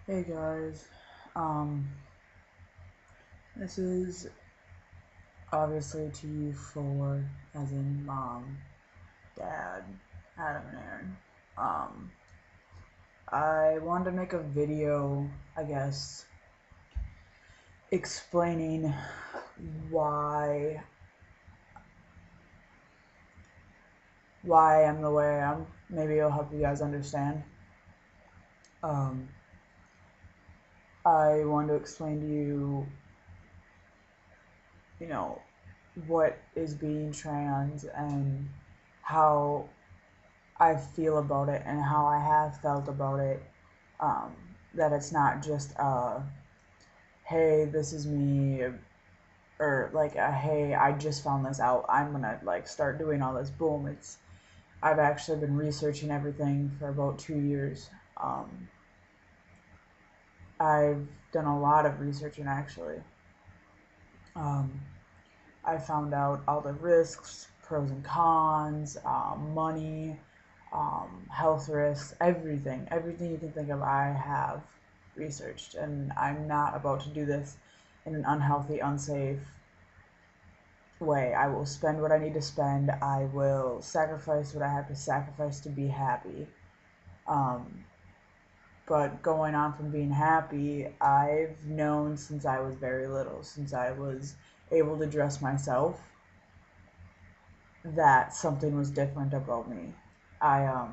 Hey guys, um, this is obviously to you four, as in mom, dad, Adam, and Aaron. Um, I wanted to make a video, I guess, explaining why I'm the way I am. Maybe it'll help you guys understand. Um, I wanted to explain to you, you know, what is being trans and how I feel about it and how I have felt about it. Um, that it's not just hey, this is me, or like hey, I just found this out. I'm gonna like start doing all this. Boom! I've actually been researching everything for about 2 years. Um, I've done a lot of researching actually. Um, I found out all the risks, pros and cons, money, health risks, everything you can think of. I have researched, and I'm not about to do this in an unhealthy, unsafe way. I will spend what I need to spend. I will sacrifice what I have to sacrifice to be happy. Um, but going on from being happy, I've known since I was very little, since I was able to dress myself, that something was different about me. I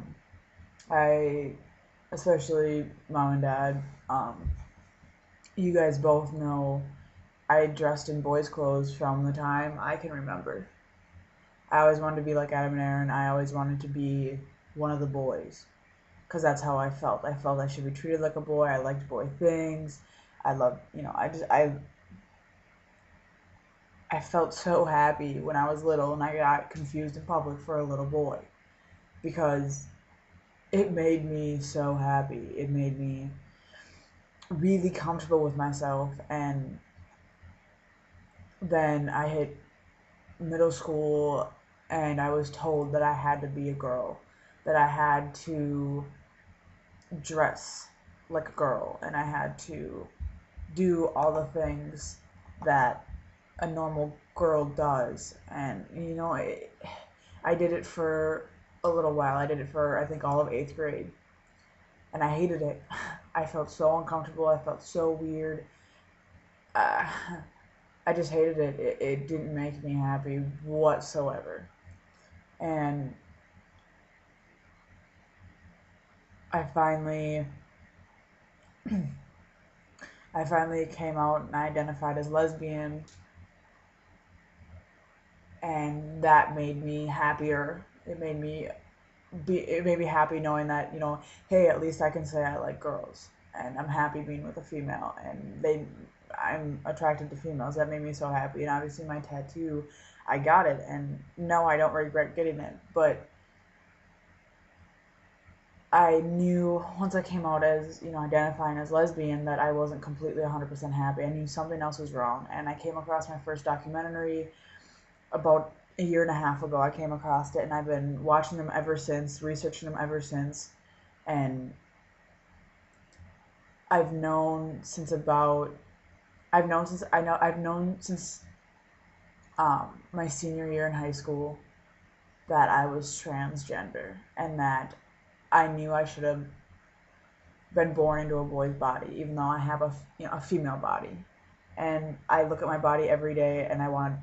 I especially mom and dad, um, you guys both know I dressed in boys' clothes from the time I can remember. I always wanted to be like Adam and Aaron. I always wanted to be one of the boys because that's how I felt. I felt I should be treated like a boy. I liked boy things. I loved, I felt so happy when I was little and I got confused in public for a little boy because it made me so happy. It made me really comfortable with myself. And then I hit middle school and I was told that I had to be a girl, that I had to dress like a girl, and I had to do all the things that a normal girl does. And, I did it for a little while. I did it for, I think, all of eighth grade. And I hated it. I felt so uncomfortable. I felt so weird. Uh, I just hated it. It didn't make me happy whatsoever. And I finally I finally came out and identified as lesbian, and that made me happier. It made me happy knowing that, hey, at least I can say I like girls, and I'm happy being with a female, and I'm attracted to females. That made me so happy. And obviously my tattoo, I got it, and no, I don't regret getting it, but I knew once I came out as, identifying as lesbian, that I wasn't completely 100% happy. I knew something else was wrong. And I came across my first documentary about a year and a half ago. I came across it, and I've been watching them ever since, researching them ever since. And I've known since about, I've known since my senior year in high school that I was transgender, and that I knew I should have been born into a boy's body, even though I have a female body. And I look at my body every day, and I want to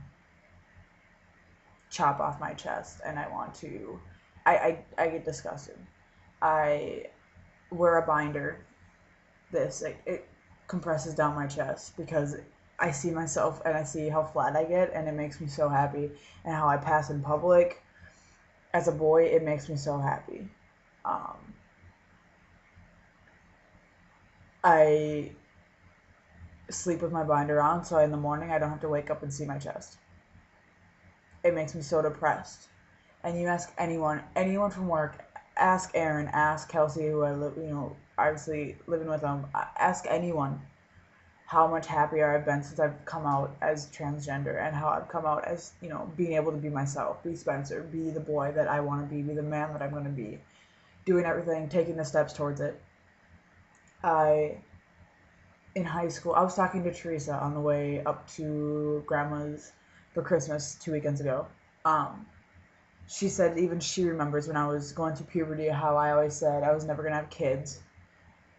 chop off my chest, and I want to. I get disgusted. I wear a binder. It compresses down my chest because I see myself and I see how flat I get, and it makes me so happy. And how I pass in public as a boy, it makes me so happy. Um, I sleep with my binder on, so in the morning I don't have to wake up and see my chest. It makes me so depressed. And you ask anyone from work, ask Aaron, ask Kelsey, who I live, obviously living with them, ask anyone how much happier I've been since I've come out as transgender, and how I've come out as, being able to be myself, be Spencer, be the boy that I want to be the man that I'm going to be, doing everything, taking the steps towards it. I in high school, I was talking to Teresa on the way up to grandma's for Christmas 2 weekends ago. Um, she said even she remembers when I was going through puberty how I always said I was never gonna have kids,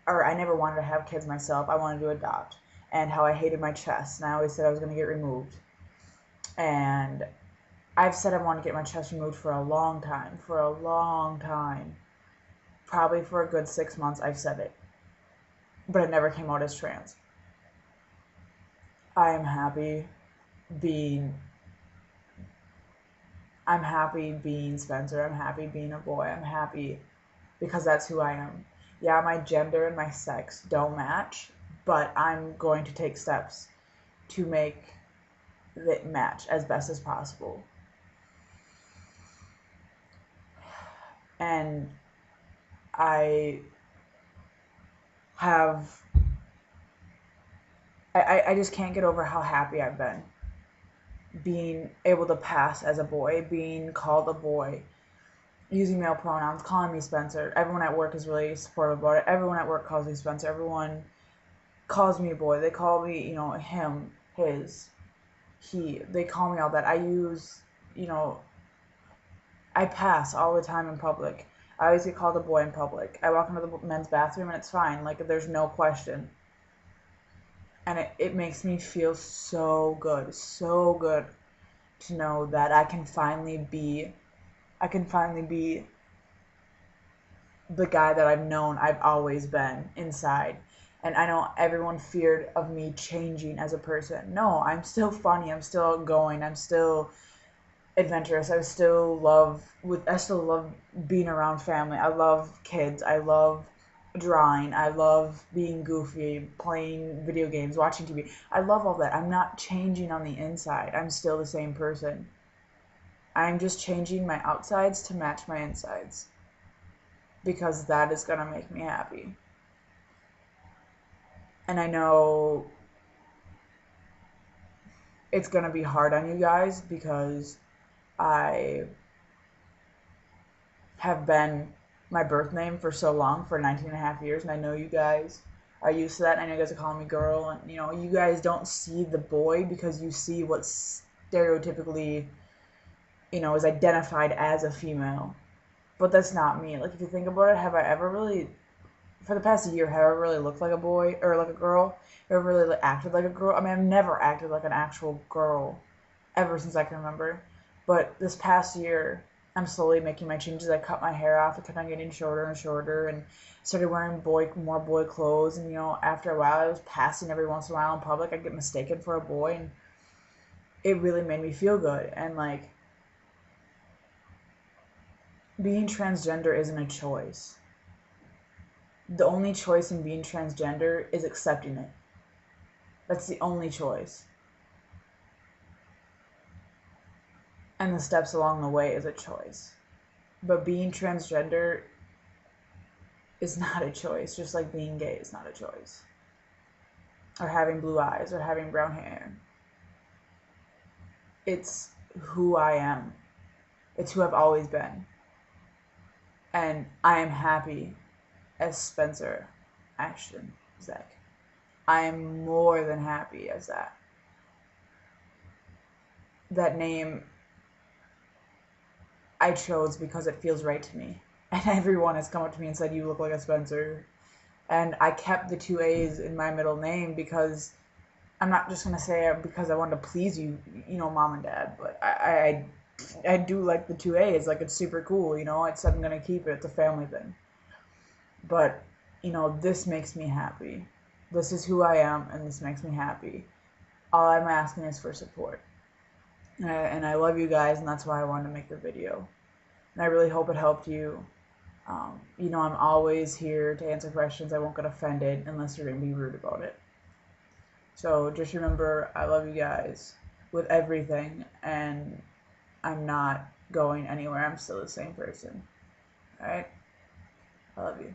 or I never wanted to have kids myself. I wanted to adopt, and how I hated my chest, and I always said I was gonna get removed. And I've said I want to get my chest removed for a long time, probably for a good 6 months. I've said it, but it never came out as trans. I am happy being I'm happy being Spencer. I'm happy being a boy. I'm happy because that's who I am. Yeah, my gender and my sex don't match, but I'm going to take steps to make it match as best as possible. And I have I just can't get over how happy I've been being able to pass as a boy, being called a boy, using male pronouns, calling me Spencer. Everyone at work is really supportive about it. Everyone at work calls me Spencer. Everyone calls me a boy. They call me, him, his, he. They call me all that. I use, I pass all the time in public. I always get called a boy in public. I walk into the men's bathroom and it's fine. Like, there's no question. And it makes me feel so good to know that I can finally be the guy that I've always been inside. And I know everyone feared of me changing as a person. No, I'm still funny. I'm still outgoing. I'm still adventurous. I still love being around family. I love kids. I love drawing. I love being goofy, playing video games, watching TV. I love all that. I'm not changing on the inside. I'm still the same person. I'm just changing my outsides to match my insides, because that is going to make me happy. And I know it's going to be hard on you guys because I have been my birth name for so long, for 19 and a half years, and I know you guys are used to that, and I know you guys are calling me girl, and you guys don't see the boy because you see what stereotypically, is identified as a female. But that's not me. Like, if you think about it, have I ever really, for the past year, have I ever really looked like a boy or like a girl? Ever really acted like a girl? I mean, I've never acted like an actual girl ever since I can remember. But this past year, I'm slowly making my changes. I cut my hair off. It kept on getting shorter and shorter, and started wearing more boy clothes. And after a while, I was passing every once in a while in public. I'd get mistaken for a boy, and it really made me feel good. And like, being transgender isn't a choice. The only choice in being transgender is accepting it. That's the only choice. And the steps along the way is a choice. But being transgender is not a choice, just like being gay is not a choice. Or having blue eyes, or having brown hair. It's who I am. It's who I've always been. And I am happy as Spencer Ashton Zek. I am more than happy as that. That name I chose because it feels right to me. And everyone has come up to me and said, you look like a Spencer. And I kept the 2 A's in my middle name because I'm not just going to say it because I wanted to please you, mom and dad. But I do like the 2 A's. Like, it's super cool, I'm going to keep it. It's a family thing. But, this makes me happy. This is who I am, and this makes me happy. All I'm asking is for support. And I love you guys, and that's why I wanted to make the video. And I really hope it helped you. I'm always here to answer questions. I won't get offended unless you're going to be rude about it. So just remember, I love you guys with everything, and I'm not going anywhere. I'm still the same person. Alright? I love you.